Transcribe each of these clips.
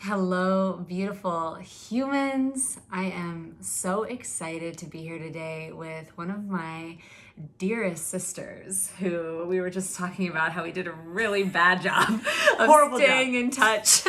Hello, beautiful humans. I am so excited to be here today with one of my dearest sisters who we were just talking about how we did a really bad job of staying in touch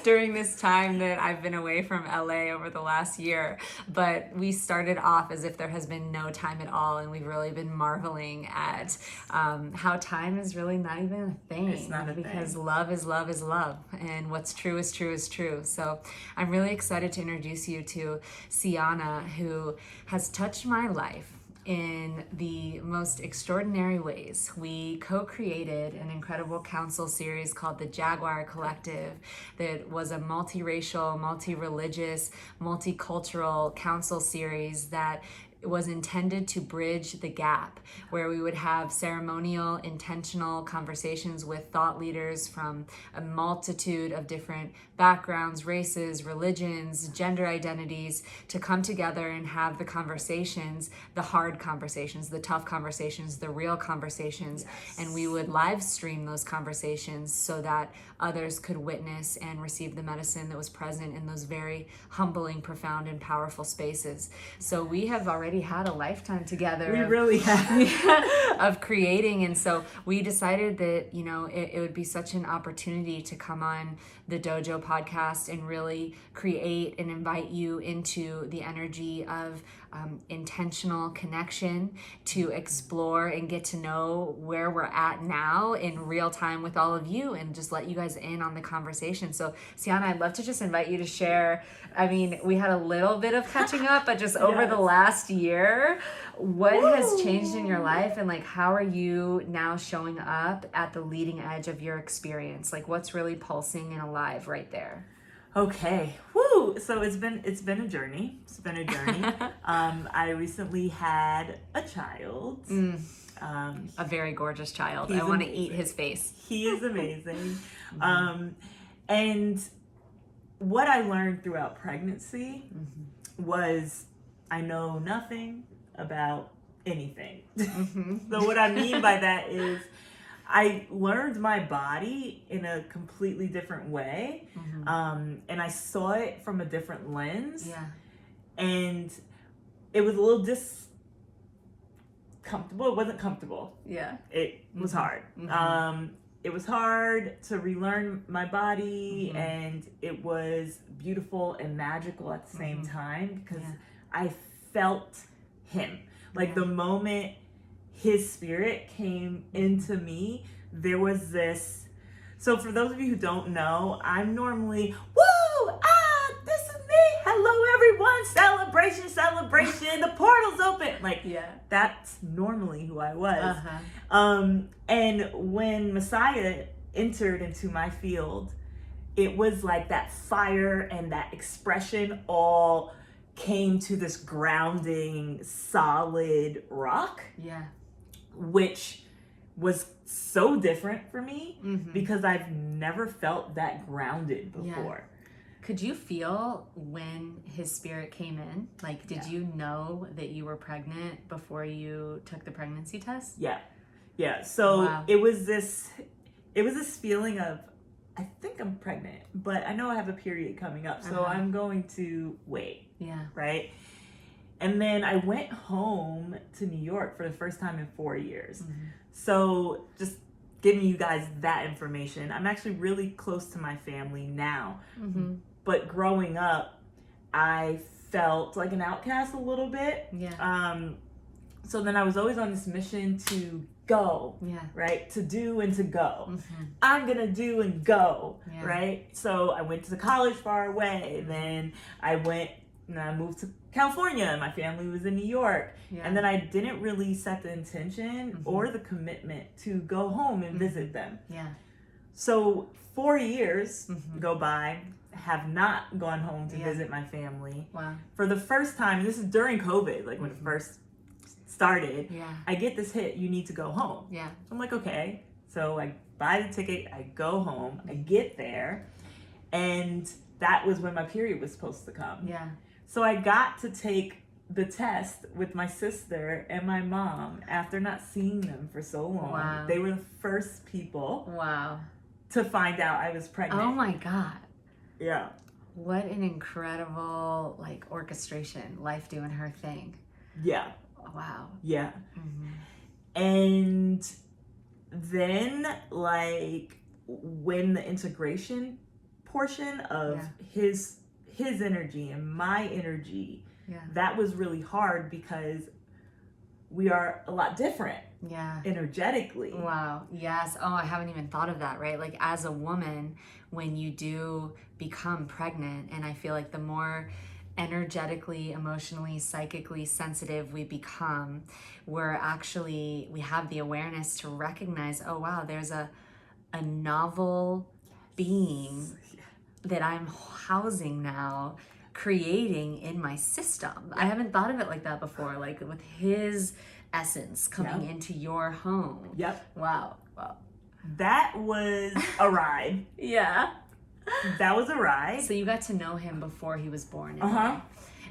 during this time that I've been away from LA over the last year. But we started off as if there has been no time at all, and we've really been marveling at how time is really not even a thing. It's not a because thing. love is love is love, and what's true is true is true. So I'm really excited to introduce you to Xiana, who has touched my life in the most extraordinary ways. We co-created an incredible council series called the Jaguar Collective that was a multiracial, multi-religious, multicultural council series that was intended to bridge the gap, where we would have ceremonial, intentional conversations with thought leaders from a multitude of different backgrounds, races, religions, gender identities, to come together and have the conversations, the hard conversations, the tough conversations, the real conversations. Yes. And we would live stream those conversations so that others could witness and receive the medicine that was present in those very humbling, profound, and powerful spaces. So we have already had a lifetime together. We really have. Of creating. And so we decided that, it would be such an opportunity to come on the Dojo podcast and really create and invite you into the energy of intentional connection, to explore and get to know where we're at now in real time with all of you, and just let you guys in on the conversation. So Xiana, I'd love to just invite you to share. I mean, we had a little bit of catching up, but just over the last year, what has changed in your life, and how are you now showing up at the leading edge of your experience? What's really pulsing and alive right there? Okay. Woo! So it's been a journey. I recently had a child. A very gorgeous child. I want to eat his face. He is amazing. And what I learned throughout pregnancy was I know nothing about anything. So what I mean by that is I learned my body in a completely different way. And I saw it from a different lens. Yeah. And it was a little comfortable. It wasn't comfortable. Yeah. It was hard. It was hard to relearn my body, and it was beautiful and magical at the same time, because I felt him. The moment his spirit came into me, there was this. So for those of you who don't know, I'm normally, woo, this is me. Hello, everyone. Celebration. The portal's open. That's normally who I was. And when Messiah entered into my field, it was like that fire and that expression all came to this grounding, solid rock. Yeah. Which was so different for me because I've never felt that grounded before. Yeah. Could you feel when his spirit came in? Did you know that you were pregnant before you took the pregnancy test? Yeah. So it was this feeling of, I think I'm pregnant, but I know I have a period coming up, so I'm going to wait. Yeah. Right? And then I went home to New York for the first time in 4 years. So just giving you guys that information, I'm actually really close to my family now. But growing up, I felt like an outcast a little bit. Yeah. So then I was always on this mission to go, right? To do and to go. I'm going to do and go, right? So I went to college far away. Then I moved to California, and my family was in New York. And then I didn't really set the intention or the commitment to go home and visit them. Yeah. So 4 years go by, have not gone home to visit my family. Wow. For the first time, this is during COVID, when it first started, I get this hit, you need to go home. Yeah. So I'm like, okay. So I buy the ticket, I go home, I get there, and that was when my period was supposed to come. Yeah. So I got to take the test with my sister and my mom after not seeing them for so long. Wow. They were the first people Wow. to find out I was pregnant. Oh my God. Yeah. What an incredible, like, orchestration. Life doing her thing. Yeah. Wow. Yeah. Mm-hmm. And then, like, when the integration portion of his energy and my energy, that was really hard because we are a lot different. Yeah. Energetically. Wow. Yes. Oh, I haven't even thought of that, right? Like, as a woman, when you do become pregnant, and I feel like the more energetically, emotionally, psychically sensitive we become, we have the awareness to recognize, oh wow, there's a novel being that I'm housing now, creating in my system. I haven't thought of it like that before, like with his essence coming into your home. Yep. Wow. Wow. That was a ride. Yeah. That was a ride. So you got to know him before he was born.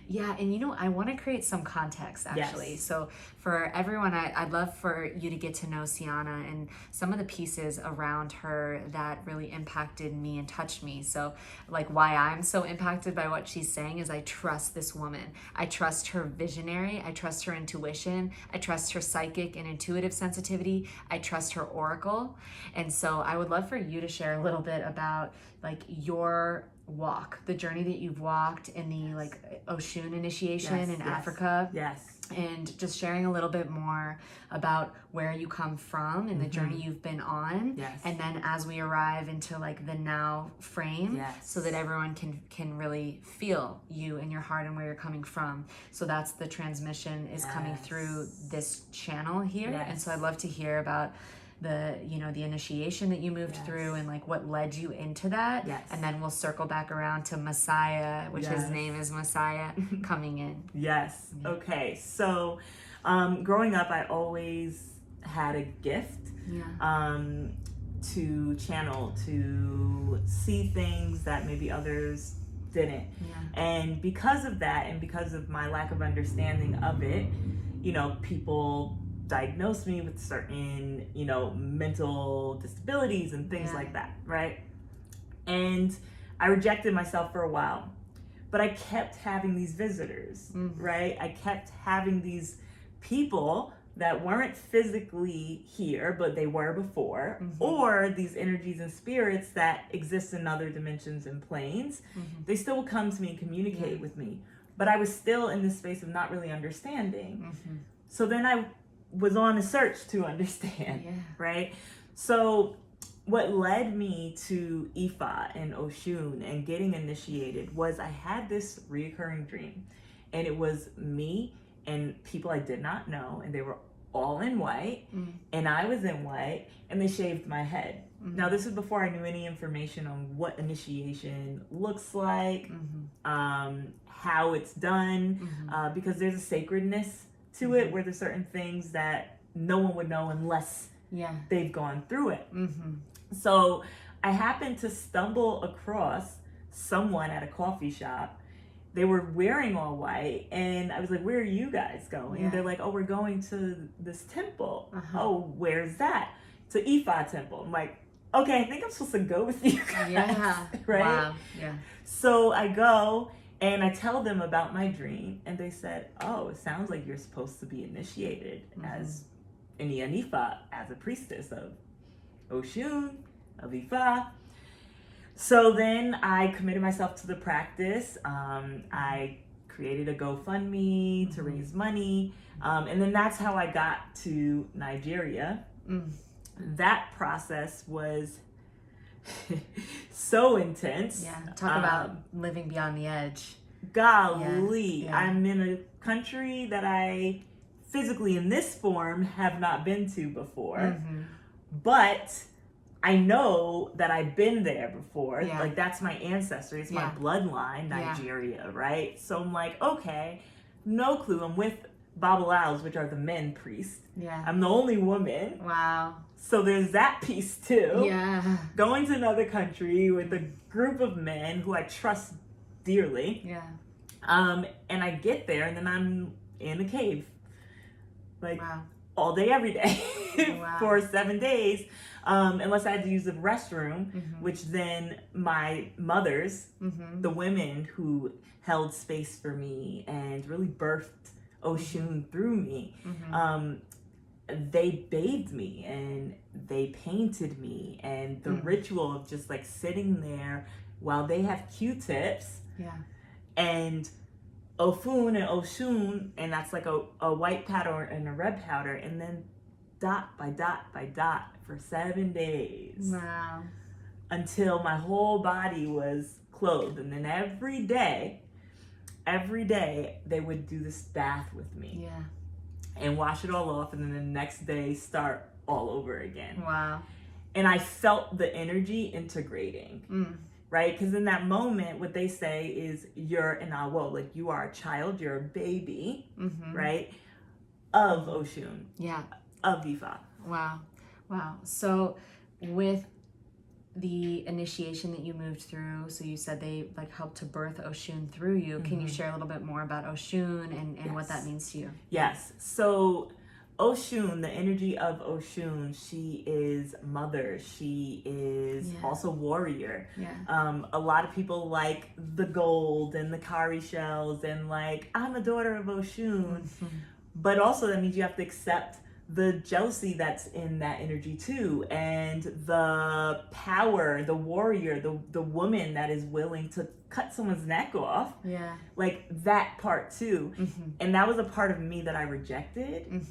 Yeah, and I want to create some context, actually. Yes. So for everyone, I'd love for you to get to know Xiana and some of the pieces around her that really impacted me and touched me. So, like, why I'm so impacted by what she's saying is I trust this woman. I trust her visionary. I trust her intuition. I trust her psychic and intuitive sensitivity. I trust her oracle. And so I would love for you to share a little bit about, like, your walk, the journey that you've walked in the like Oshun initiation in Africa. Yes. And just sharing a little bit more about where you come from and the journey you've been on. Yes. And then as we arrive into like the now frame, so that everyone can really feel you in your heart and where you're coming from. So that's the transmission is coming through this channel here. And so I'd love to hear about the initiation that you moved through and like what led you into that. And then we'll circle back around to Messiah, which his name is Messiah, coming in. Okay, so growing up I always had a gift to channel, to see things that maybe others didn't. And because of that, and because of my lack of understanding of it, people diagnosed me with certain, mental disabilities and things like that, right? And I rejected myself for a while, but I kept having these visitors, right? I kept having these people that weren't physically here, but they were before, or these energies and spirits that exist in other dimensions and planes. They still would come to me and communicate with me, but I was still in this space of not really understanding. So then I was on a search to understand, right? So what led me to Ifa and Oshun and getting initiated was I had this reoccurring dream, and it was me and people I did not know, and they were all in white, and I was in white, and they shaved my head. Now, this is before I knew any information on what initiation looks like, how it's done, because there's a sacredness to it where there's certain things that no one would know unless they've gone through it. So I happened to stumble across someone at a coffee shop. They were wearing all white, and I was like, where are you guys going? And they're like, oh, we're going to this temple. Oh, where's that? To Ifa temple. I'm like, okay, I think I'm supposed to go with you guys. Right? Wow. So I go, and I tell them about my dream, and they said, oh, it sounds like you're supposed to be initiated as in the Ifa, as a priestess of Oshun, of Ifa. So then I committed myself to the practice. I created a GoFundMe to raise money. And then that's how I got to Nigeria. That process was so intense. Talk about living beyond the edge. Golly, I'm in a country that I physically in this form have not been to before, but I know that I've been there before. Like, that's my ancestry, it's my bloodline, Nigeria, right? So I'm like, okay, no clue. I'm with Babalaos, which are the men priests. I'm the only woman. Wow. So there's that piece too. Going to another country with a group of men who I trust dearly. And I get there, and then I'm in a cave. Like, all day, every day Wow. for 7 days, unless I had to use the restroom, which then my mothers, the women who held space for me and really birthed Oshun through me, they bathed me and they painted me, and the ritual of just like sitting there while they have Q-tips and Ofun and Oshun, and that's like a white powder and a red powder, and then dot by dot by dot for 7 days. Wow. Until my whole body was clothed. And then every day they would do this bath with me. Yeah. And wash it all off, and then the next day start all over again. Wow. And I felt the energy integrating. Right? Because in that moment, what they say is you're in Awo, like you are a child, you're a baby, right? Of Oshun. Yeah. Of Ifa. Wow. Wow. So with the initiation that you moved through, so you said they like helped to birth Oshun through you. Can you share a little bit more about Oshun and what that means to you? Yes. So Oshun, the energy of Oshun, she is mother. She is also warrior. Yeah. A lot of people like the gold and the cowrie shells and like, I'm a daughter of Oshun. But also that means you have to accept the jealousy that's in that energy too, and the power, the warrior, the woman that is willing to cut someone's neck off. Yeah. Like that part too. And that was a part of me that I rejected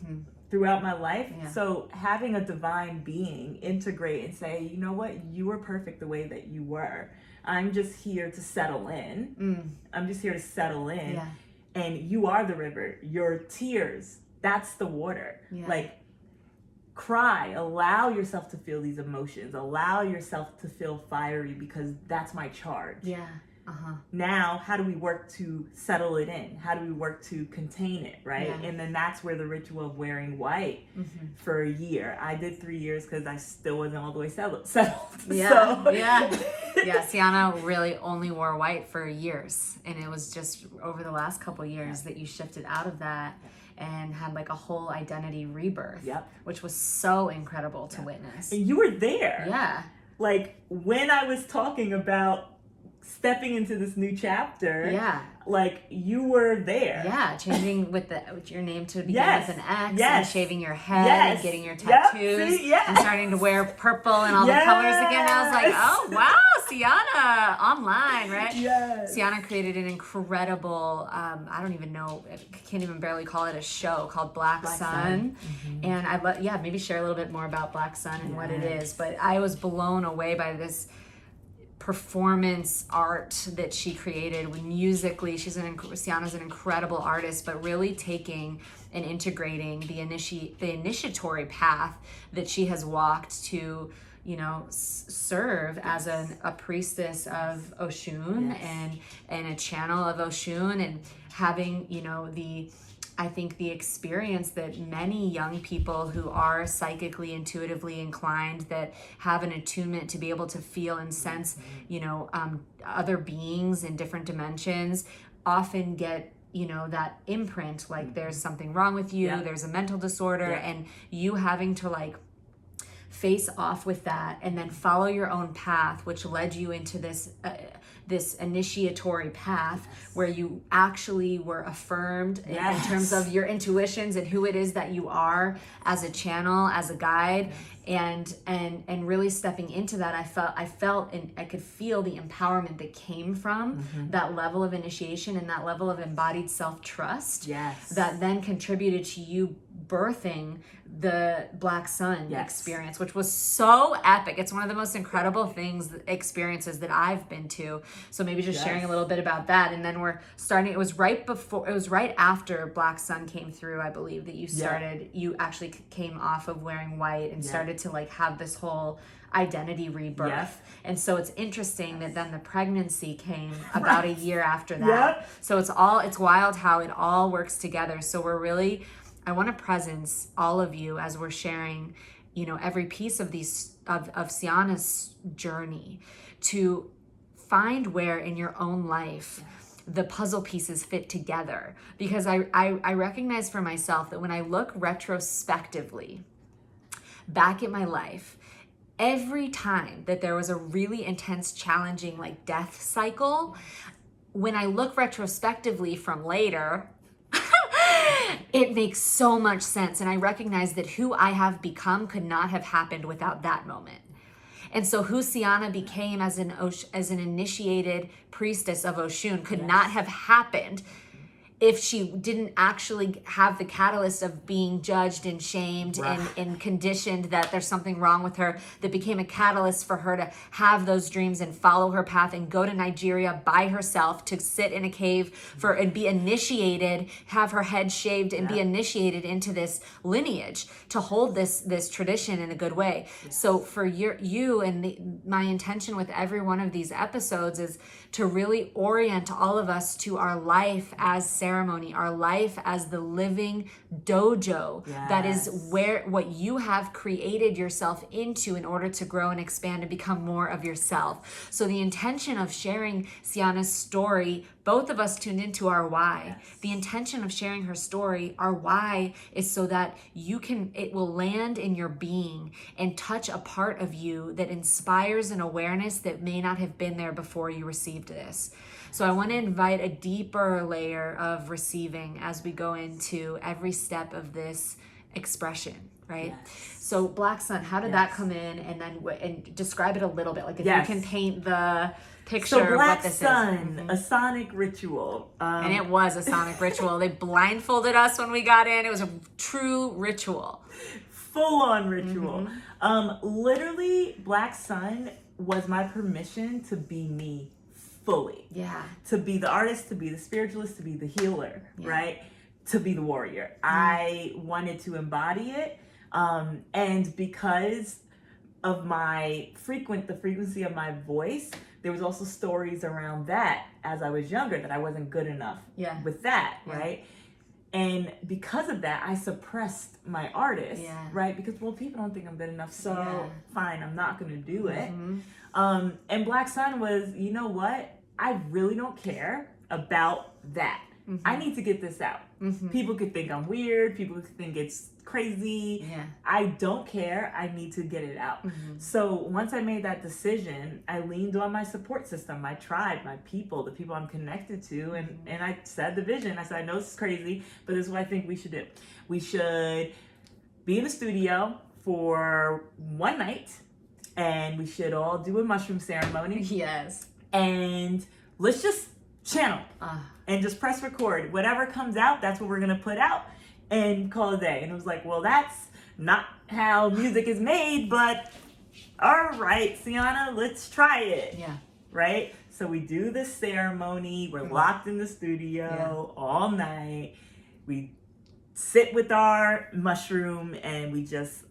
throughout my life. Yeah. So having a divine being integrate and say, you know what, you were perfect the way that you were. I'm just here to settle in. I'm just here to settle in. Yeah. And you are the river. Your tears, that's the water. Yeah. Like, cry, allow yourself to feel these emotions, allow yourself to feel fiery, because that's my charge. Yeah. Now, how do we work to settle it in? How do we work to contain it, right? Yeah. And then that's where the ritual of wearing white for a year. I did 3 years because I still wasn't all the way settled. Yeah. So. Yeah. Xiana really only wore white for years, and it was just over the last couple years that you shifted out of that and had like a whole identity rebirth, which was so incredible to witness. And you were there. Yeah. Like when I was talking about stepping into this new chapter, like you were there. Yeah, changing with your name to begin with an X, and shaving your head, and getting your tattoos, and starting to wear purple and all the colors again. I was like, oh wow, Xiana online, right? Yes. Xiana created an incredible, I don't even know, I can't even barely call it a show, called Black Sun. And I'd maybe share a little bit more about Black Sun and what it is. But I was blown away by this performance art that she created musically. Xiana's an incredible artist, but really taking and integrating the initiatory path that she has walked to, serve as a priestess of Oshun and a channel of Oshun, and having, I think the experience that many young people who are psychically, intuitively inclined, that have an attunement to be able to feel and sense, other beings in different dimensions, often get, that imprint, like there's something wrong with you, there's a mental disorder, and you having to like face off with that and then follow your own path, which led you into this initiatory path where you actually were affirmed in terms of your intuitions and who it is that you are as a channel, as a guide, and really stepping into that. I felt and I could feel the empowerment that came from that level of initiation and that level of embodied self-trust that then contributed to you birthing the Black Sun experience, which was so epic. It's one of the most incredible experiences that I've been to. So maybe just sharing a little bit about that. And then we're starting, it was right after Black Sun came through, I believe, that you started, you actually came off of wearing white and started to like have this whole identity rebirth. And so it's interesting that then the pregnancy came about a year after that. So it's wild how it all works together. So I want to presence all of you as we're sharing, every piece of of Xiana's journey, to find where in your own life the puzzle pieces fit together. Because I recognize for myself that when I look retrospectively back at my life, every time that there was a really intense, challenging like death cycle, when I look retrospectively from later, it makes so much sense. And I recognize that who I have become could not have happened without that moment. And so who Xiana became as an initiated priestess of Oshun could not have happened if she didn't actually have the catalyst of being judged and shamed and conditioned that there's something wrong with her, that became a catalyst for her to have those dreams and follow her path and go to Nigeria by herself to sit in a cave and be initiated, have her head shaved and be initiated into this lineage to hold this tradition in a good way. So for you and my intention with every one of these episodes is to really orient all of us to our life as ceremony, our life as the living dojo. That is what you have created yourself into in order to grow and expand and become more of yourself. So the intention of sharing Xiana's story, both of us tuned into our why. The intention of sharing her story, our why, is so that it will land in your being and touch a part of you that inspires an awareness that may not have been there before you received this. So I want to invite a deeper layer of receiving as we go into every step of this expression, right? So Black Sun, how did that come in? And then describe it a little bit, like if you can paint the picture of what this Sun, is. a sonic ritual. And it was a sonic ritual. They blindfolded us when we got in. It was a true ritual. Full-on ritual. Literally, Black Sun was my permission to be me fully. To be the artist, to be the spiritualist, to be the healer, right? To be the warrior. I wanted to embody it. And because of the frequency of my voice, there was also stories around that as I was younger that I wasn't good enough with that, right? And because of that, I suppressed my artist, right? Because, well, people don't think I'm good enough, so fine, I'm not going to do it. And Black Sun was, you know what? I really don't care about that. I need to get this out. People could think I'm weird. People could think it's crazy. I don't care. I need to get it out. So once I made that decision, I leaned on my support system, my tribe, my people, the people I'm connected to. And I said the vision. I said, I know this is crazy, but this is what I think we should do. We should be in the studio for one night, and we should all do a mushroom ceremony. And let's just channel and just press record. Whatever comes out, that's what we're going to put out and call it a day. And it was like, well, that's not how music is made, but all right, Xiana, let's try it. Right? So we do this ceremony. We're locked in the studio all night. We sit with our mushroom and we just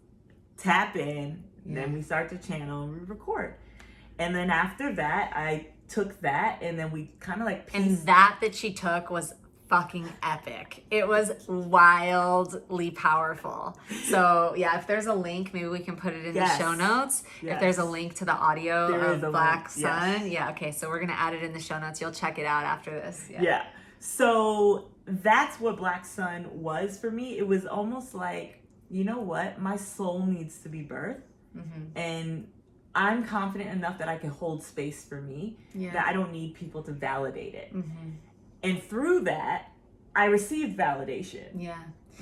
tap in. And then we start to channel and we record. And then after that, I took that and then we kind of like pieced. And that she took was fucking epic. It was wildly powerful. So yeah, if there's a link, maybe we can put it in the show notes. If there's a link to the audio of Black Sun. Okay, so we're gonna add it in the show notes. You'll check it out after this. So that's what Black Sun was for me. It was almost like, you know what? My soul needs to be birthed. And I'm confident enough that I can hold space for me, that I don't need people to validate it. And through that, I received validation.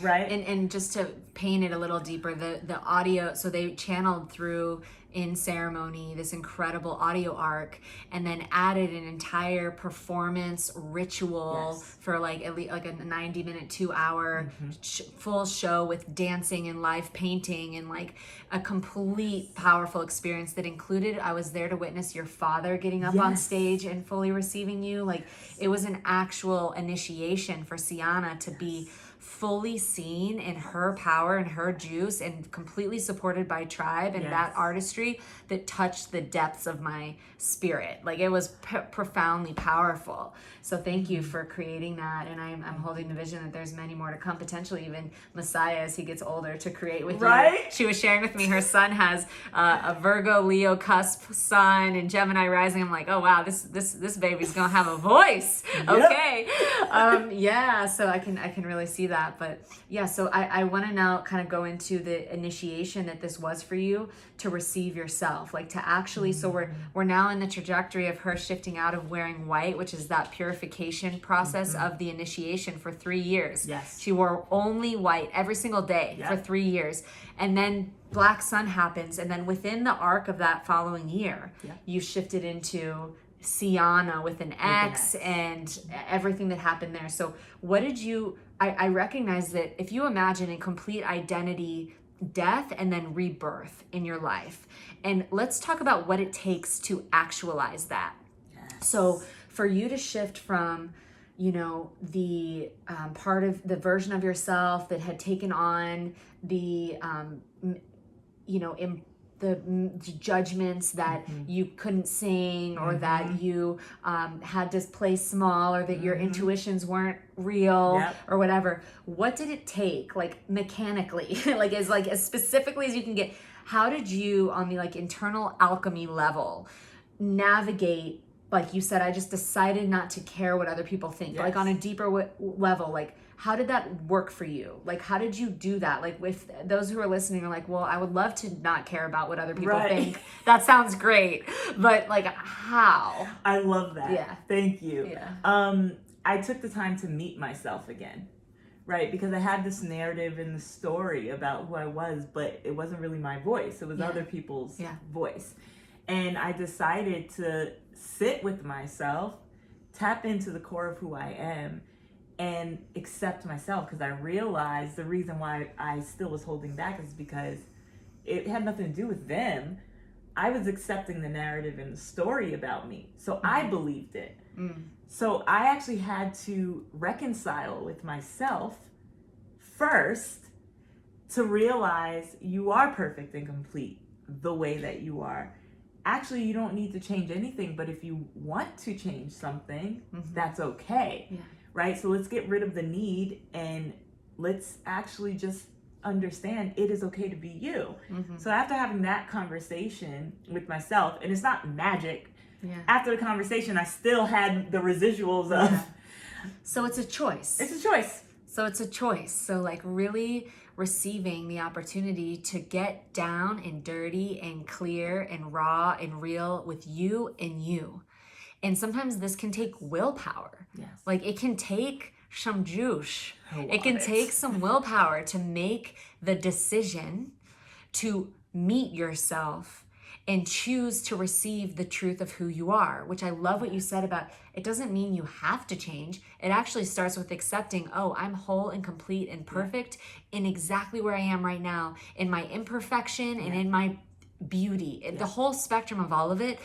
Right? And just to paint it a little deeper, the audio, so they channeled through in ceremony this incredible audio arc and then added an entire performance ritual for like at least like a 90-minute 2-hour full show with dancing and live painting and like a complete powerful experience that included, I was there to witness your father getting up on stage and fully receiving you. Like it was an actual initiation for Xiana to be fully seen in her power and her juice, and completely supported by tribe and that artistry that touched the depths of my spirit. Like, it was profoundly powerful. So thank you for creating that. And I'm holding the vision that there's many more to come, potentially even Messiah as he gets older, to create with you. She was sharing with me her son has a Virgo, Leo cusp sun and Gemini rising. I'm like, oh wow, this baby's gonna have a voice. Okay. So I can really see that. But yeah, so I want to now kind of go into the initiation that this was for you to receive yourself, like to actually, so we're now in the trajectory of her shifting out of wearing white, which is that purification process of the initiation, for 3 years. Yes. She wore only white every single day for 3 years. And then Black Sun happens. And then within the arc of that following year, you shifted into Xiana with an X and everything that happened there. So what did you, I recognize that if you imagine a complete identity death and then rebirth in your life, and let's talk about what it takes to actualize that. So for you to shift from, you know, the part of the version of yourself that had taken on the, you know, the judgments that you couldn't sing, or that you had to play small, or that your intuitions weren't real, or whatever. What did it take, like mechanically, like as specifically as you can get? How did you, on the like internal alchemy level, navigate? Like you said, I just decided not to care what other people think. Like on a deeper level, like how did that work for you? Like how did you do that? Like with those who are listening are like, well, I would love to not care about what other people think. That sounds great. But like how? I love that. Yeah. Thank you. Yeah. I took the time to meet myself again. Right, because I had this narrative in the story about who I was, but it wasn't really my voice. It was other people's voice. And I decided to sit with myself, tap into the core of who I am, and accept myself, because I realized the reason why I still was holding back is because it had nothing to do with them. I was accepting the narrative in the story about me. So I believed it. So I actually had to reconcile with myself first to realize you are perfect and complete the way that you are. Actually, you don't need to change anything, but if you want to change something, that's okay. Right? So let's get rid of the need and let's actually just understand it is okay to be you. So after having that conversation with myself, and it's not magic, after the conversation, I still had the residuals of... So it's a choice. It's a choice. So it's a choice. So like really receiving the opportunity to get down and dirty and clear and raw and real with you and you. And sometimes this can take willpower. Like it can take some juice. It can take some willpower to make the decision to meet yourself and choose to receive the truth of who you are, which I love what you said about, it doesn't mean you have to change. It actually starts with accepting, oh, I'm whole and complete and perfect in exactly where I am right now, in my imperfection and in my beauty, the whole spectrum of all of it.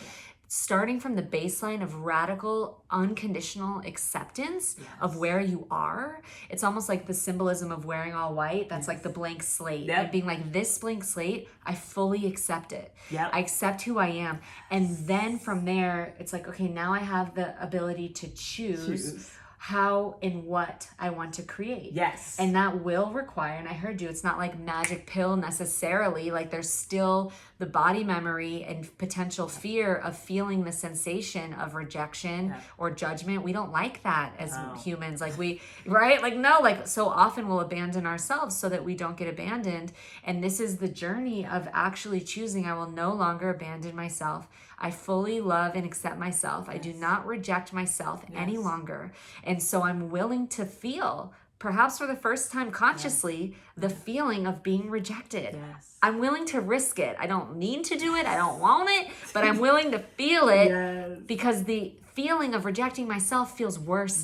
Starting from the baseline of radical, unconditional acceptance of where you are. It's almost like the symbolism of wearing all white. That's like the blank slate. And being like, this blank slate, I fully accept it. I accept who I am. And then from there, it's like, okay, now I have the ability to choose how and what I want to create. And that will require, and I heard you, it's not like magic pill necessarily, like there's still the body memory and potential fear of feeling the sensation of rejection or judgment. We don't like that as humans. Like we, right? Like no, like so often we'll abandon ourselves so that we don't get abandoned. And this is the journey of actually choosing, I will no longer abandon myself. I fully love and accept myself. I do not reject myself any longer. And so I'm willing to feel, perhaps for the first time consciously, the feeling of being rejected. I'm willing to risk it. I don't need to do it. I don't want it, but I'm willing to feel it because the feeling of rejecting myself feels worse.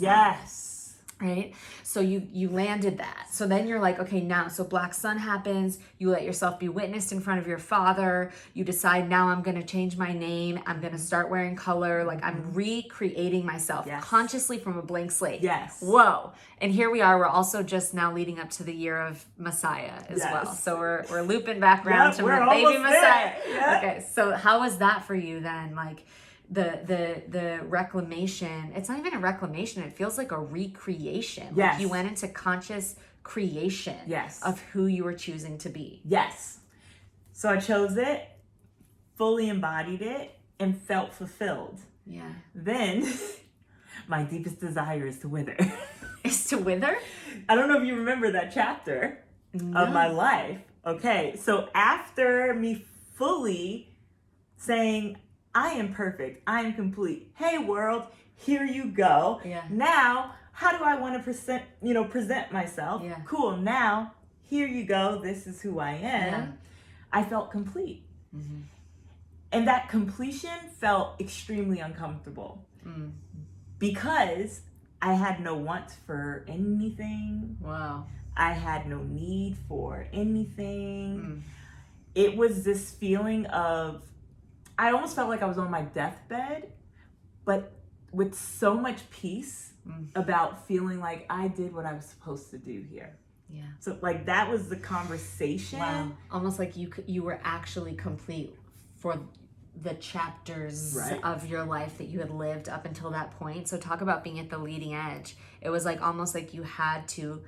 right? So you landed that. So then you're like, okay, now, so Black Sun happens. You let yourself be witnessed in front of your father. You decide, now I'm going to change my name. I'm going to start wearing color. Like, I'm recreating myself consciously from a blank slate. Yes. Whoa. And here we are. We're also just now leading up to the year of Messiah as well. So we're looping back around to baby Messiah. Yep. Okay. So how was that for you then? Like, the reclamation, it's not even a reclamation, it feels like a recreation. Like you went into conscious creation of who you were choosing to be. Yes. So I chose it, fully embodied it, and felt fulfilled. Yeah. Then my deepest desire is to wither. Is to wither? I don't know if you remember that chapter of my life. Okay, so after me fully saying, I am perfect, I am complete, hey world, here you go. Yeah. Now, how do I want to present myself? Yeah. Cool, now, here you go, this is who I am. Yeah. I felt complete. And that completion felt extremely uncomfortable because I had no want for anything. Wow. I had no need for anything. It was this feeling of, I almost felt like I was on my deathbed, but with so much peace about feeling like I did what I was supposed to do here. Yeah. So like that was the conversation. Wow. Almost like you were actually complete for the chapters of your life that you had lived up until that point. So talk about being at the leading edge. It was like almost like you had to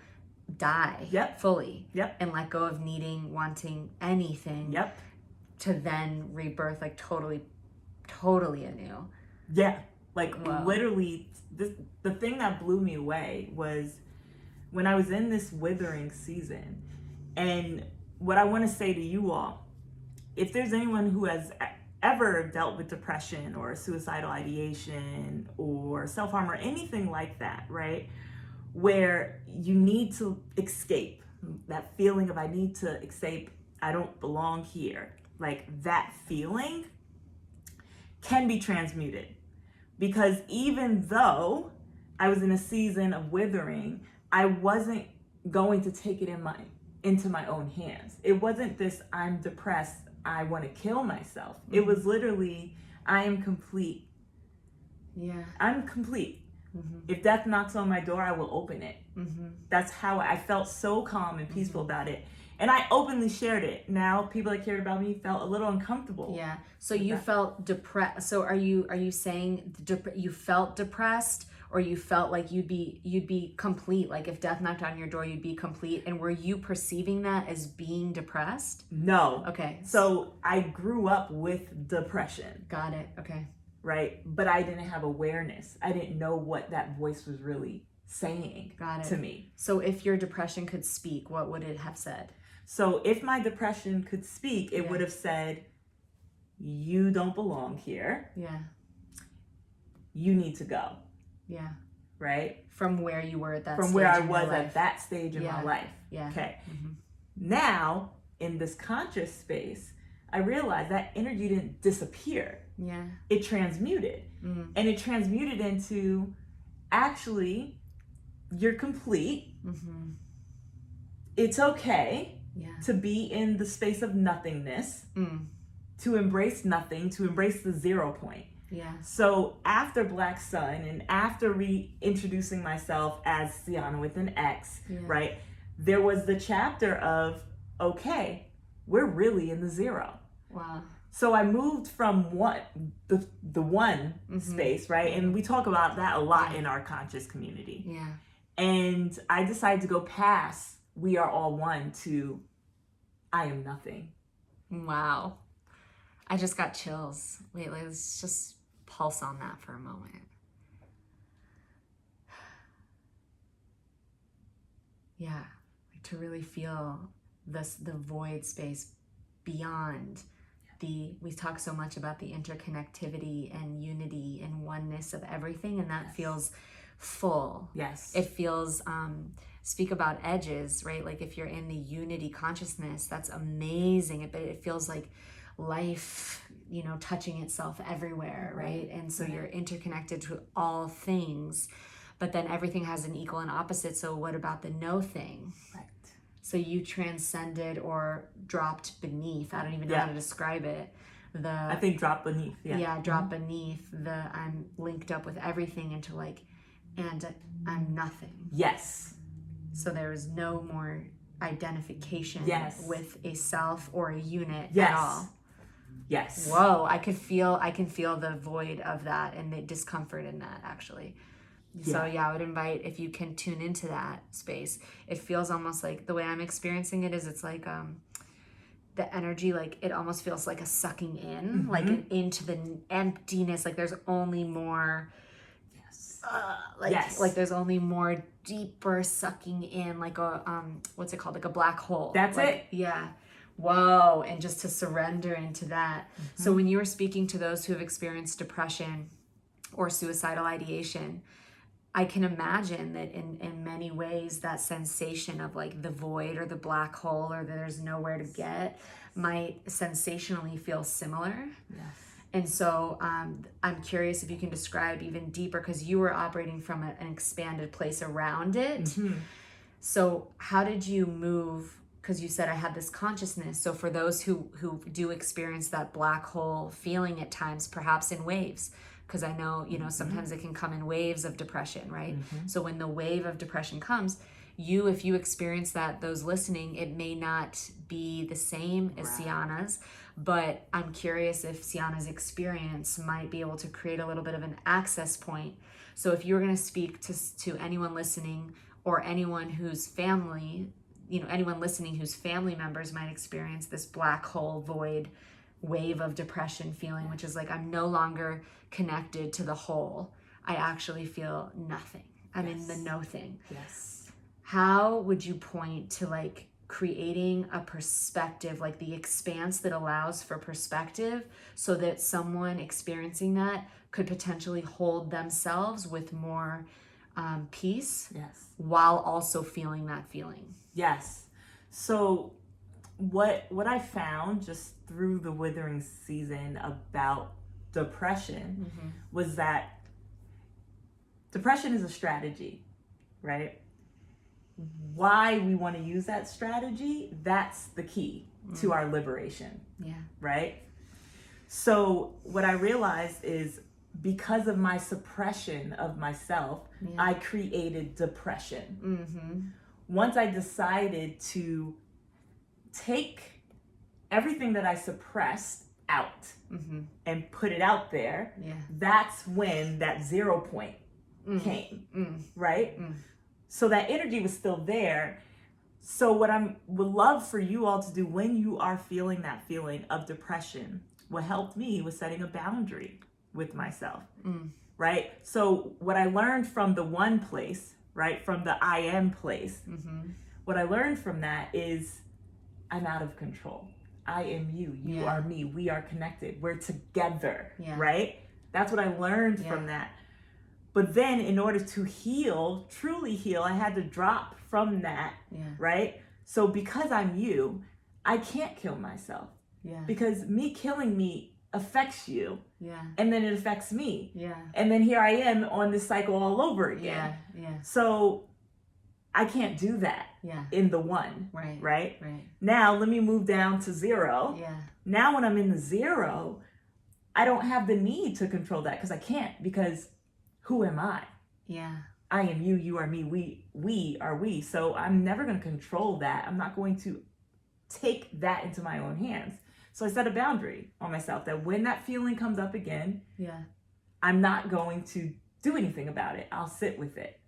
die fully and let go of needing, wanting anything to then rebirth like totally anew. Yeah. Like literally the thing that blew me away was when I was in this withering season. And what I want to say to you all, if there's anyone who has ever dealt with depression or suicidal ideation or self-harm or anything like that, right? Where you need to escape, that feeling of I need to escape, I don't belong here. Like that feeling can be transmuted. Because even though I was in a season of withering, I wasn't going to take it into my own hands. It wasn't this, I'm depressed, I want to kill myself. It was literally, I am complete. Yeah. I'm complete. If death knocks on my door, I will open it. That's how I felt, so calm and peaceful about it. And I openly shared it. Now people that cared about me felt a little uncomfortable. Yeah. So you felt depressed. So are you saying you felt depressed, or you felt like you'd be complete? Like if death knocked on your door, you'd be complete. And were you perceiving that as being depressed? No. Okay. So I grew up with depression. Got it. Okay. Right. But I didn't have awareness. I didn't know what that voice was really saying to me. So if your depression could speak, what would it have said? So if my depression could speak, it would have said, you don't belong here. Yeah. You need to go. Yeah. Right? From where you were at that From stage where I in was your life. at that stage in my life. Yeah. Okay. Now, in this conscious space, I realized that energy didn't disappear. Yeah. It transmuted. And it transmuted into, actually, you're complete. It's okay to be in the space of nothingness, to embrace nothing, to embrace the 0 point. Yeah. So after Black Sun and after reintroducing myself as Xiana with an X, right, there was the chapter of, okay, we're really in the 0. Wow. So I moved from the one space, right? And we talk about that a lot in our conscious community. Yeah. And I decided to go past we are all one to I am nothing. Wow. I just got chills. Wait, let's just pulse on that for a moment. Yeah, like to really feel the void space beyond we talk so much about the interconnectivity and unity and oneness of everything, and that feels full. Yes. It feels, speak about edges, right? Like if you're in the unity consciousness, that's amazing. But it feels like life, touching itself everywhere, right? And so you're interconnected to all things. but then everything has an equal and opposite. So what about the no thing? Right. So you transcended or dropped beneath. I don't even know how to describe it. I think drop beneath. Yeah. Drop beneath the I'm linked up with everything into like, and I'm nothing. Yes. So there is no more identification with a self or a unit at all. Yes. Whoa, I can feel the void of that and the discomfort in that, actually. So I would invite, if you can tune into that space. It feels almost like, the way I'm experiencing it is, it's like the energy, like it almost feels like a sucking in, like into the emptiness, like there's only more like there's only more deeper sucking in, like a what's it called, like a black hole. That's like, it. Yeah. Whoa. And just to surrender into that. So when you were speaking to those who have experienced depression or suicidal ideation, I can imagine that in many ways that sensation of like the void or the black hole or there's nowhere to get might sensationally feel similar. Yes. And so I'm curious if you can describe even deeper, because you were operating from an expanded place around it. So how did you move? Because you said I had this consciousness. So for those who do experience that black hole feeling at times, perhaps in waves, because I know, sometimes it can come in waves of depression, right? So when the wave of depression comes, if you experience that, those listening, it may not be the same as Xiana's, but I'm curious if Xiana's experience might be able to create a little bit of an access point. So if you were going to speak to anyone listening, or anyone whose family, anyone listening whose family members might experience this black hole void wave of depression feeling, which is like, I'm no longer connected to the whole. I actually feel nothing. I'm in the no thing. Yes. How would you point to like creating a perspective, like the expanse that allows for perspective, so that someone experiencing that could potentially hold themselves with more peace, while also feeling that feeling? Yes. So what I found just through the withering season about depression was that depression is a strategy, right? Why we want to use that strategy, that's the key to our liberation. Right? So what I realized is, because of my suppression of myself, I created depression. Once I decided to take everything that I suppressed out and put it out there, that's when that 0 point came, right? So that energy was still there. So what I would love for you all to do when you are feeling that feeling of depression, what helped me was setting a boundary with myself, right? So what I learned from the one place, right, from the I am place, what I learned from that is, I'm out of control. I am you, you are me, we are connected, we're together, right? That's what I learned from that. But then in order to heal, truly heal, I had to drop from that, right? So because I'm you, I can't kill myself. Because me killing me affects you. And then it affects me. And then here I am on this cycle all over again. So I can't do that in the one. Right? Now let me move down to 0. Now when I'm in the 0, I don't have the need to control that, because I can't, because who am I? I am you, you are me, we are we. So I'm never going to control that. I'm not going to take that into my own hands. So I set a boundary on myself that when that feeling comes up again, I'm not going to do anything about it. I'll sit with it.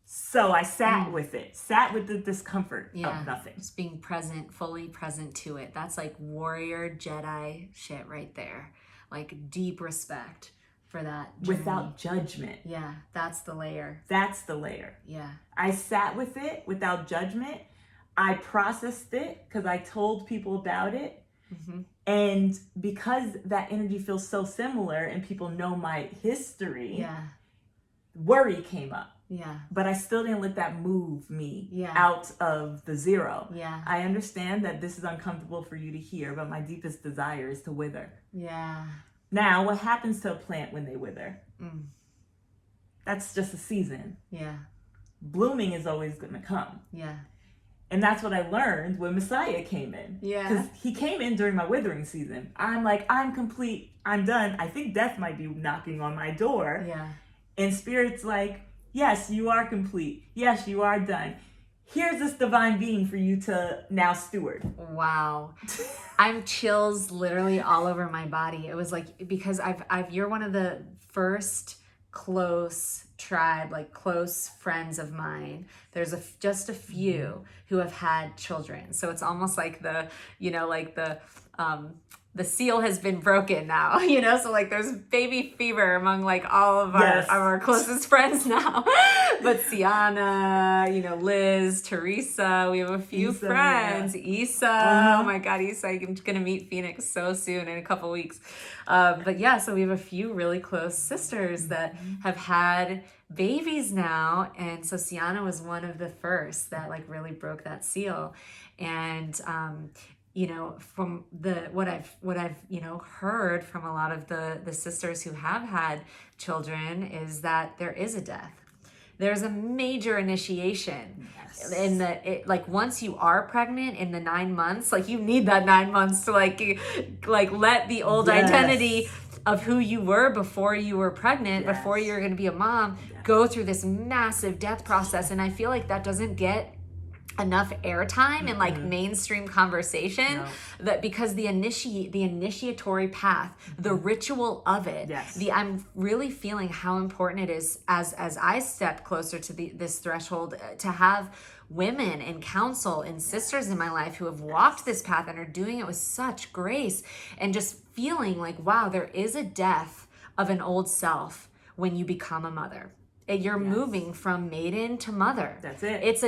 So I sat with it, sat with the discomfort of nothing. Just being present, fully present to it. That's like warrior Jedi shit right there. Like deep respect for that journey. Without judgment. That's the layer. That's the layer. I sat with it without judgment. I processed it because I told people about it. And because that energy feels so similar and people know my history, worry came up. But I still didn't let that move me out of the 0. I understand that this is uncomfortable for you to hear, but my deepest desire is to wither. Now, what happens to a plant when they wither? that's just a season. Yeah. Blooming is always going to come. Yeah. And that's what I learned when Messiah came in. Yeah. Because he came in during my withering season. I'm like, I'm complete. I'm done. I think death might be knocking on my door. Yeah. And Spirit's like, yes, you are complete. Yes, you are done. Here's this divine being for you to now steward. Wow. I'm chills literally all over my body. It was like, because you're one of the first close tribe, like close friends of mine. There's just a few who have had children. So it's almost like the seal has been broken now, so like there's baby fever among like all of our closest friends now. But Xiana, Liz, Teresa, we have a few friends. Issa, oh my God, Issa, I'm gonna meet Phoenix so soon in a couple weeks. But yeah, so we have a few really close sisters that have had babies now, and so Xiana was one of the first that like really broke that seal. And from what I've heard from a lot of the sisters who have had children is that there is a death. There's a major initiation. Yes. In like once you are pregnant in the 9 months, like you need that 9 months to like let the old identity of who you were before you were pregnant, before you're going to be a mom, go through this massive death process. And I feel like that doesn't get enough airtime in like mainstream conversation, that because the initiatory path, the ritual of it, I'm really feeling how important it is as I step closer to this threshold to have women and counsel and sisters in my life who have walked this path and are doing it with such grace, and just feeling like, wow, there is a death of an old self when you become a mother. You're moving from maiden to mother. That's it. It's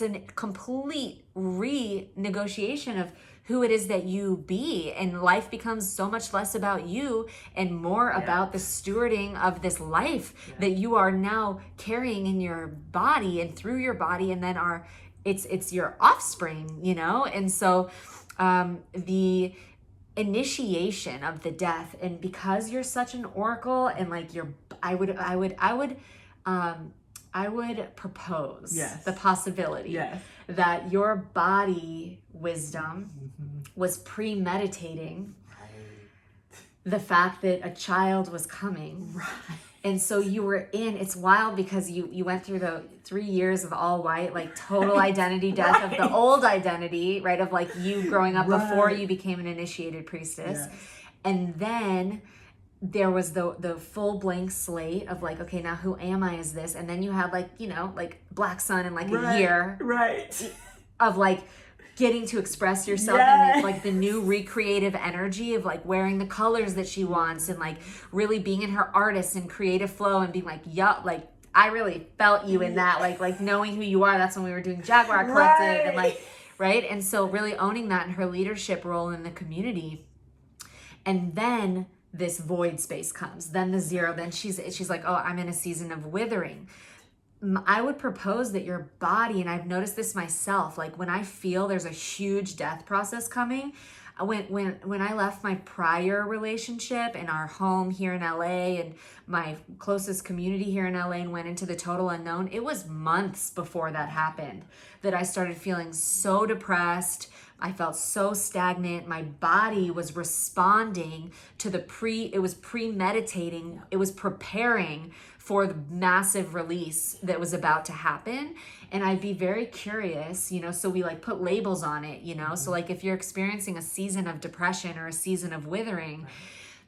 a complete renegotiation of who it is that you be, and life becomes so much less about you and more about the stewarding of this life that you are now carrying in your body and through your body, and then it's your offspring, and so the initiation of the death, and because you're such an oracle and like I would propose the possibility that your body wisdom was premeditating the fact that a child was coming. Right. And so you were it's wild because you went through the 3 years of all white, like total identity death of the old identity, right? Of like you growing up before you became an initiated priestess. Yes. And then there was the full blank slate of like, okay, now who am I as this? And then you had like, like Black Sun in like a year of like getting to express yourself in like the new recreative energy of like wearing the colors that she wants and like really being in her artist and creative flow and being like, like I really felt you in that, like knowing who you are. That's when we were doing Jaguar Collective and like, right? And so really owning that in her leadership role in the community. And then this void space comes, then the zero, then she's like, oh, I'm in a season of withering. I would propose that your body, and I've noticed this myself, like when I feel there's a huge death process coming, when I left my prior relationship and our home here in LA and my closest community here in LA and went into the total unknown, it was months before that happened that I started feeling so depressed. I felt so stagnant. My body was responding to it was premeditating. It was preparing for the massive release that was about to happen. And I'd be very curious, so we like put labels on it, so like if you're experiencing a season of depression or a season of withering,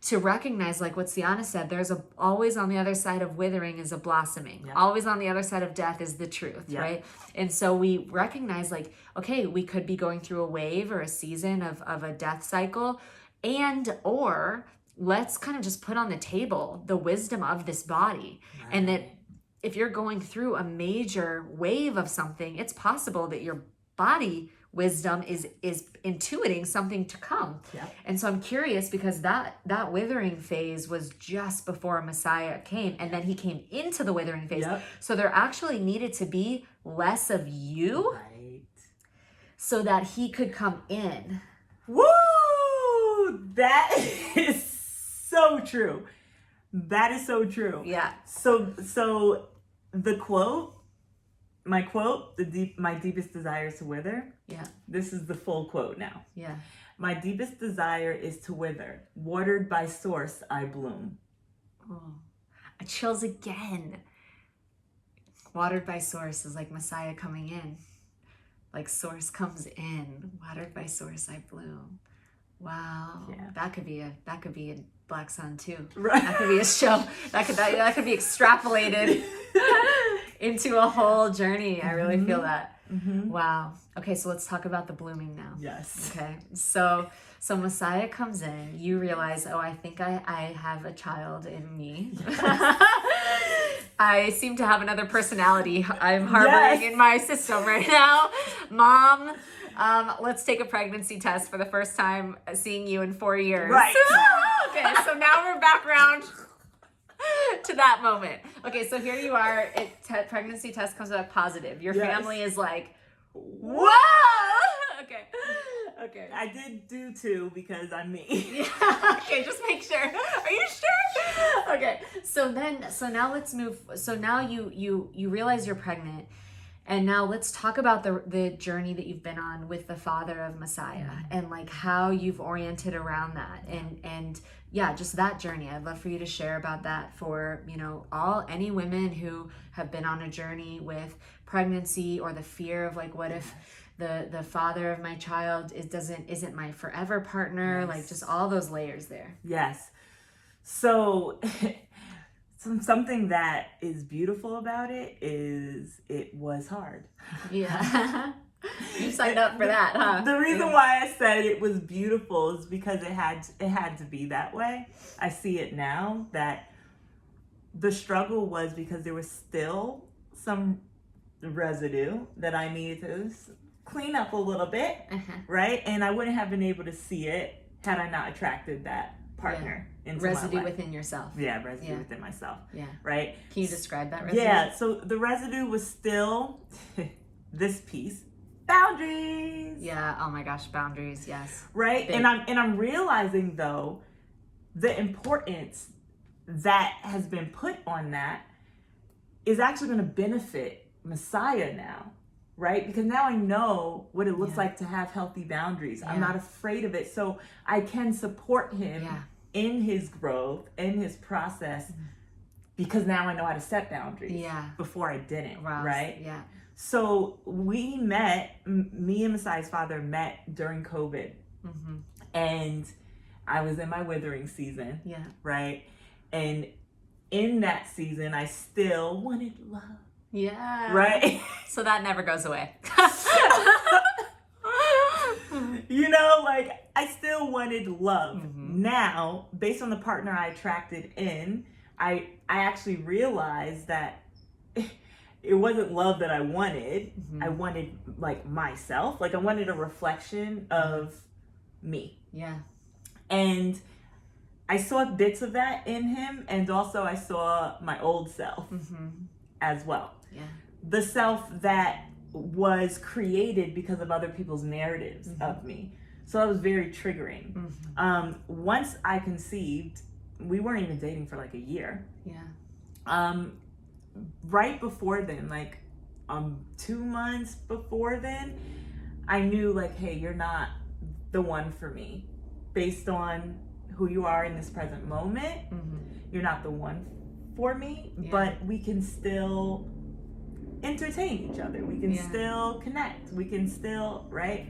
to recognize like what Xiana said, there's always on the other side of withering is a blossoming. Always on the other side of death is the truth, right? And so we recognize like, okay, we could be going through a wave or a season of a death cycle, or let's kind of just put on the table the wisdom of this body. And that if you're going through a major wave of something, it's possible that your body wisdom is intuiting something to come. And so I'm curious because that withering phase was just before Messiah came, and then he came into the withering phase. So there actually needed to be less of you so that he could come in. Woo! That is so true. That is so true. Yeah. So the quote, my quote, my deepest desire is to wither. Yeah. This is the full quote now. Yeah. My deepest desire is to wither. Watered by source, I bloom. Oh, chills again. Watered by source is like Messiah coming in. Like source comes in. Watered by source, I bloom. Wow. Yeah. That could be a Black Sun too. Right. That could be a show. That could be extrapolated into a whole journey. I really feel that. Mm-hmm. Wow. Okay, so let's talk about the blooming now. Yes. Okay. So Messiah comes in. You realize, oh, I think I have a child in me. Yes. I seem to have another personality I'm harboring in my system right now. Mom, let's take a pregnancy test for the first time seeing you in 4 years. Right. Okay, so now we're back around to that moment. Okay, so here you are. Pregnancy test comes back positive. Your family is like, whoa! Okay. I did do 2 because I'm me. Yeah. Okay, just make sure. Are you sure? Okay. So now let's move. So now you realize you're pregnant, and now let's talk about the journey that you've been on with the father of Messiah, and like how you've oriented around that, and yeah, just that journey. I'd love for you to share about that for, any women who have been on a journey with pregnancy or the fear of like, what if the father of my child isn't my forever partner, like just all those layers there. Yes. So something that is beautiful about it is it was hard. Yeah. You signed up for that, huh? The reason why I said it was beautiful is because it had to be that way. I see it now that the struggle was because there was still some residue that I needed to clean up a little bit, right? And I wouldn't have been able to see it had I not attracted that partner into residue my life. within yourself. Yeah, residue within myself. Yeah. Right? Can you describe that residue? Yeah, so the residue was still this piece. Boundaries. Yeah, oh my gosh, boundaries, yes. Right? Big. And I'm realizing though the importance that has been put on that is actually going to benefit Messiah now. Right? Because now I know what it looks like to have healthy boundaries. I'm not afraid of it. So I can support him in his growth, in his process, because now I know how to set boundaries before I didn't. Wow. Right? Yeah. So we met, me and Messiah's father met during COVID. Mm-hmm. And I was in my withering season. Yeah. Right? And in that season, I still wanted love. Yeah. Right? So that never goes away. Like I still wanted love. Mm-hmm. Now, based on the partner I attracted in, I actually realized that it wasn't love that I wanted. Mm-hmm. I wanted like myself. Like I wanted a reflection of me. Yeah. And I saw bits of that in him, and also I saw my old self as well. Yeah. The self that was created because of other people's narratives of me. So that was very triggering. Once I conceived, we weren't even dating for like a year. Yeah. Right before then, like 2 months before then, I knew like, hey, you're not the one for me. Based on who you are in this present moment, you're not the one for me, but we can still entertain each other. We can still connect. We can still, right?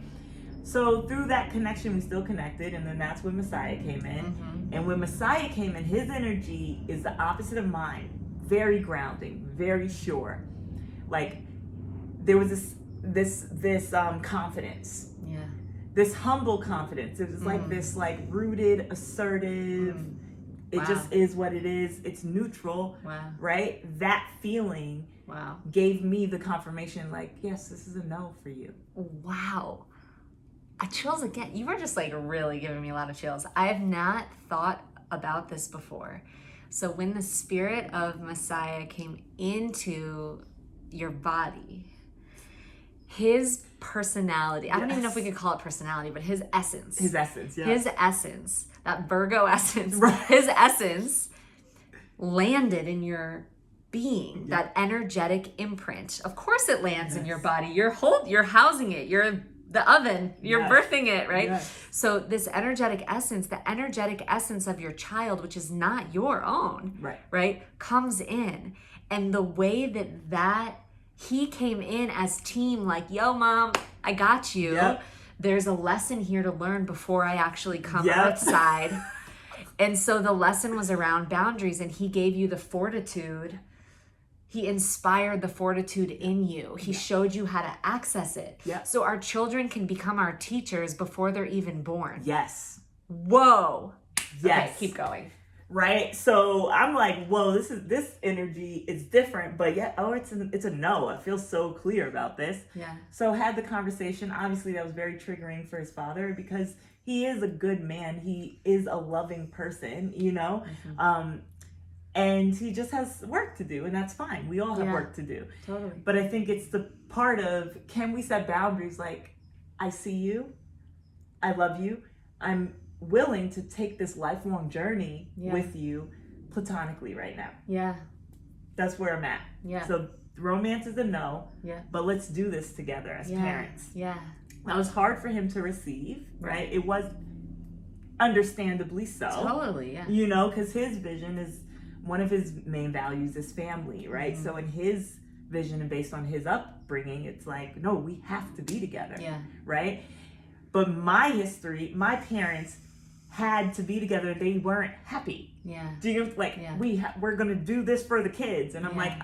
So through that connection, we still connected, and then that's when Messiah came in. And when Messiah came in, his energy is the opposite of mine. Very grounding, very sure. Like there was this confidence. Yeah. This humble confidence. It was like this like rooted, assertive. It just is what it is. It's neutral. Wow. Right? That feeling gave me the confirmation like, yes, this is a no for you. Wow. Chills again. You were just like really giving me a lot of chills. I have not thought about this before. So when the spirit of Messiah came into your body, his personality, I don't even know if we could call it personality, but his essence. His essence, yeah. His essence, that Virgo essence, his essence landed in your being, that energetic imprint. Of course it lands in your body. You're housing it. You're the oven. You're birthing it, right? Yes. So this energetic essence, the energetic essence of your child, which is not your own, right, comes in. And the way that he came in as team, like, yo, mom, I got you. Yep. There's a lesson here to learn before I actually come outside. And so the lesson was around boundaries, and he gave you the fortitude. He inspired the fortitude in you. He showed you how to access it. Yeah. So our children can become our teachers before they're even born. Yes. Whoa. Yes. Okay, keep going. Right? So I'm like, whoa, this energy is different, but it's a no. I feel so clear about this. Yeah. So had the conversation. Obviously that was very triggering for his father, because he is a good man. He is a loving person, you know? Mm-hmm. And he just has work to do, and that's fine. We all have work to do. Totally. But I think it's the part of, can we set boundaries? Like, I see you, I love you, I'm willing to take this lifelong journey with you platonically right now. Yeah. That's where I'm at. Yeah. So romance is a no, but let's do this together as parents. Yeah. That was hard for him to receive, right? It was understandably so. Totally, yeah. You know, because his vision is, one of his main values is family, right? Mm-hmm. So in his vision and based on his upbringing, it's like, no, we have to be together, right? But my history, my parents had to be together. They weren't happy. Yeah. Do you like, we're going to do this for the kids. And I'm like,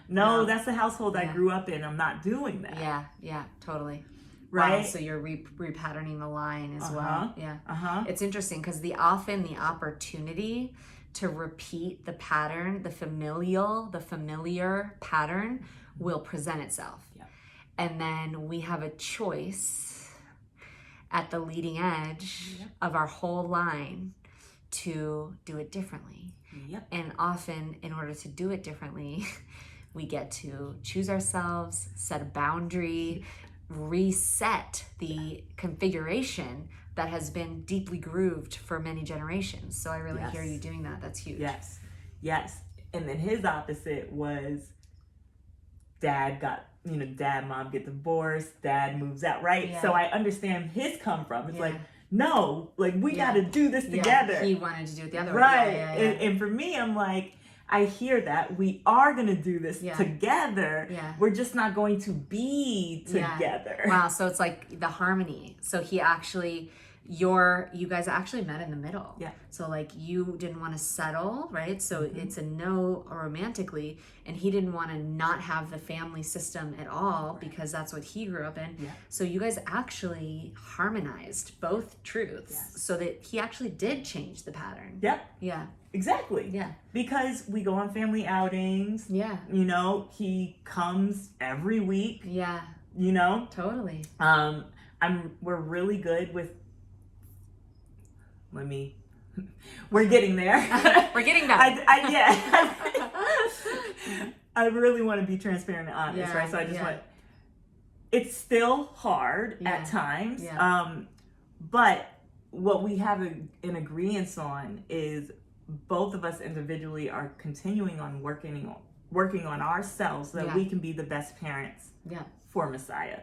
no, that's the household I grew up in. I'm not doing that. Yeah. Yeah. Totally. Right. Wow, so you're repatterning the line as well. Yeah. It's interesting because the opportunity to repeat the pattern, the familiar pattern will present itself. And then we have a choice at the leading edge of our whole line to do it differently. And often, in order to do it differently, we get to choose ourselves, set a boundary, reset the configuration that has been deeply grooved for many generations. So I really hear you doing that. That's huge. Yes. And then his opposite was dad, mom get divorced, dad moves out, right? So I understand his come from. It's like, no, like we got to do this together. He wanted to do it the other way. Right. And for me, I'm like, I hear that. We are going to do this together. We're just not going to be together. Wow. So it's like the harmony. So he actually, you guys actually met in the middle. So like you didn't want to settle, right? So it's a no romantically, and he didn't want to not have the family system at all because that's what he grew up in. So you guys actually harmonized both truths so that he actually did change the pattern. Yeah. Exactly. Yeah. Because we go on family outings. Yeah. You know, he comes every week. Yeah. You know? Totally. We're really good with, we're getting there. We're getting back. I really want to be transparent and honest, right? So I just want, it's still hard at times. But what we have an agreement on is both of us individually are continuing on working on ourselves so that we can be the best parents for Messiah.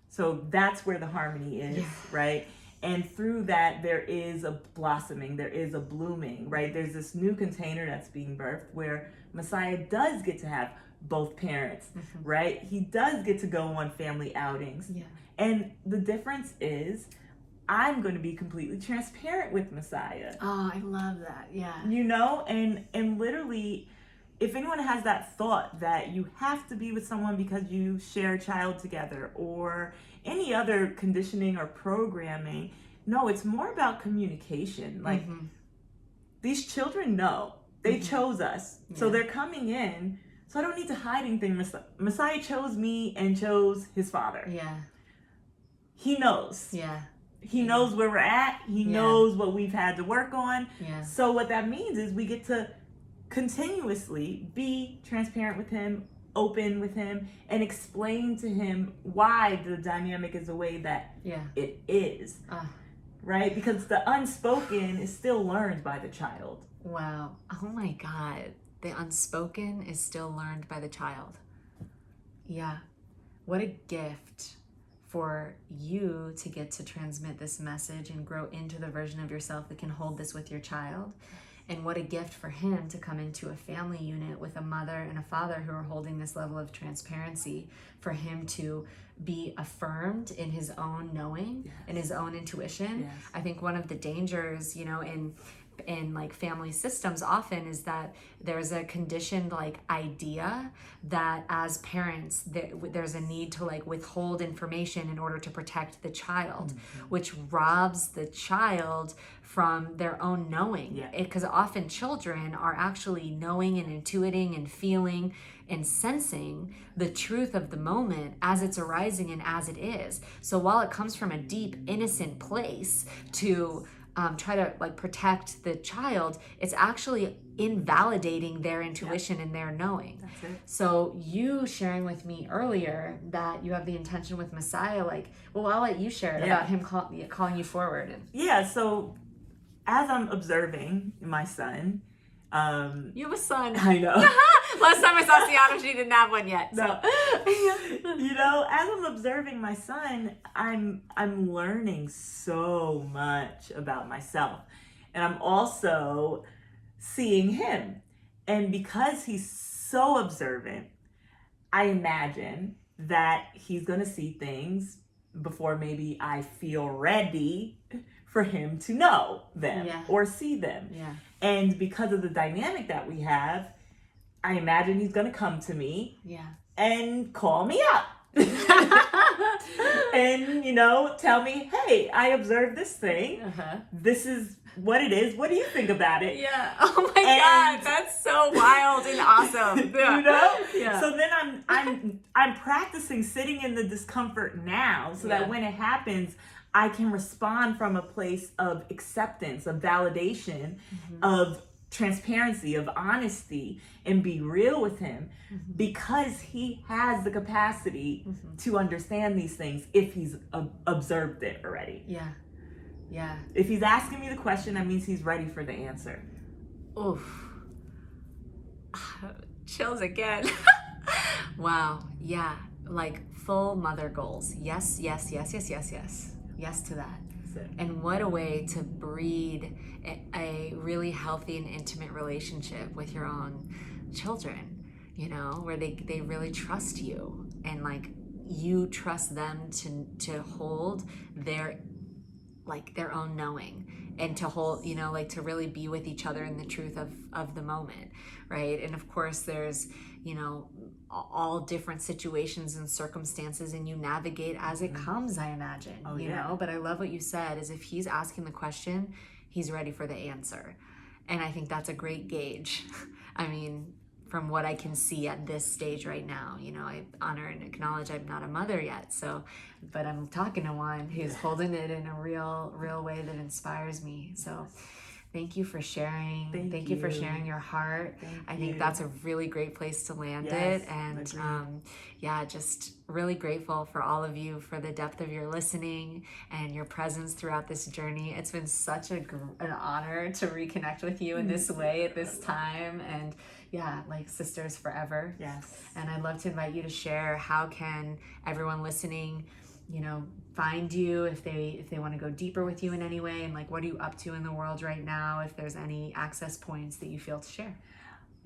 So that's where the harmony is, right? And through that, there is a blossoming, there is a blooming, right? There's this new container that's being birthed where Messiah does get to have both parents, right? He does get to go on family outings. And the difference is, I'm going to be completely transparent with Messiah. Oh, I love that. Yeah. You know, and literally, if anyone has that thought that you have to be with someone because you share a child together or any other conditioning or programming, no, it's more about communication. Like, these children know. They chose us. So they're coming in. So I don't need to hide anything. Messiah chose me and chose his father. He knows. He knows where we're at. He knows what we've had to work on. So what that means is we get to continuously be transparent with him, open with him, and explain to him why the dynamic is the way that it is. right? Because the unspoken is still learned by the child. Wow. Oh my God. The unspoken is still learned by the child. Yeah. What a gift for you to get to transmit this message and grow into the version of yourself that can hold this with your child. And what a gift for him to come into a family unit with a mother and a father who are holding this level of transparency, for him to be affirmed in his own knowing, in his own intuition. Yes. I think one of the dangers, you know, in like family systems often is that there's a conditioned like idea that as parents there's a need to like withhold information in order to protect the child, which robs the child from their own knowing. Because often children are actually knowing and intuiting and feeling and sensing the truth of the moment as it's arising and as it is. So while it comes from a deep innocent place to try to like protect the child, it's actually invalidating their intuition and their knowing. That's it. So you sharing with me earlier that you have the intention with Messiah, like, well, I'll let you share it about him calling you forward. So as I'm observing my son, you have a son. I know. Last time I saw Xiana, she didn't have one yet. So. No. You know, as I'm observing my son, I'm learning so much about myself. And I'm also seeing him. And because he's so observant, I imagine that he's going to see things before maybe I feel ready for him to know them or see them. Yeah. And because of the dynamic that we have, I imagine he's going to come to me and call me up. And, you know, tell me, hey, I observed this thing. This is what it is. What do you think about it? Yeah. Oh my God, that's so wild and awesome. Yeah. You know? Yeah. So then I'm practicing sitting in the discomfort now, so that when it happens, I can respond from a place of acceptance, of validation, of transparency, of honesty, and be real with him, because he has the capacity to understand these things if he's observed it already. Yeah. If he's asking me the question, that means he's ready for the answer. Oof. Chills again. Wow. Yeah. Like full mother goals. Yes. Yes to that. And what a way to breed a really healthy and intimate relationship with your own children, you know, where they really trust you, and like you trust them to hold their own knowing, and to hold, you know, like to really be with each other in the truth of the moment, right? And of course there's, you know, all different situations and circumstances, and you navigate as it comes, I imagine, you know. But I love what you said, is if he's asking the question, he's ready for the answer. And I think that's a great gauge. I mean, from what I can see at this stage right now, you know, I honor and acknowledge I'm not a mother yet, so, but I'm talking to one who's holding it in a real way that inspires me. So thank you for sharing. Thank you for sharing your heart. I think that's a really great place to land it. And just really grateful for all of you, for the depth of your listening and your presence throughout this journey. It's been such an honor to reconnect with you in this way at this time. And like sisters forever. Yes. And I'd love to invite you to share, how can everyone listening, you know, find you if they want to go deeper with you in any way, and like what are you up to in the world right now, if there's any access points that you feel to share.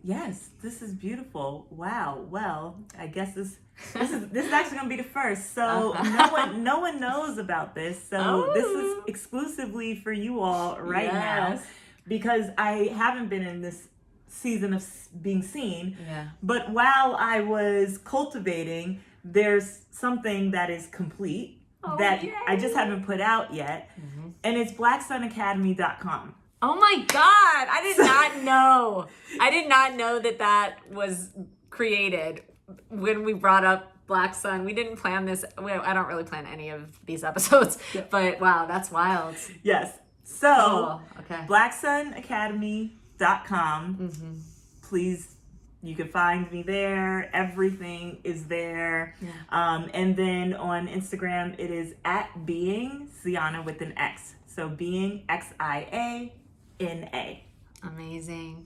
Yes, this is beautiful. Wow. Well, I guess this is actually gonna be the first. So no one knows about this. So this is exclusively for you all right now, because I haven't been in this season of being seen. But while I was cultivating, there's something that is complete that I just haven't put out yet, and it's blacksunacademy.com. Oh my God, I did not know. I did not know that was created when we brought up Black Sun. We didn't plan this. I don't really plan any of these episodes, but wow, that's wild. Yes. So, blacksunacademy.com. Please You can find me there. Everything is there. And then on Instagram, it is at being Xiana with an X. So being Xiana. Amazing.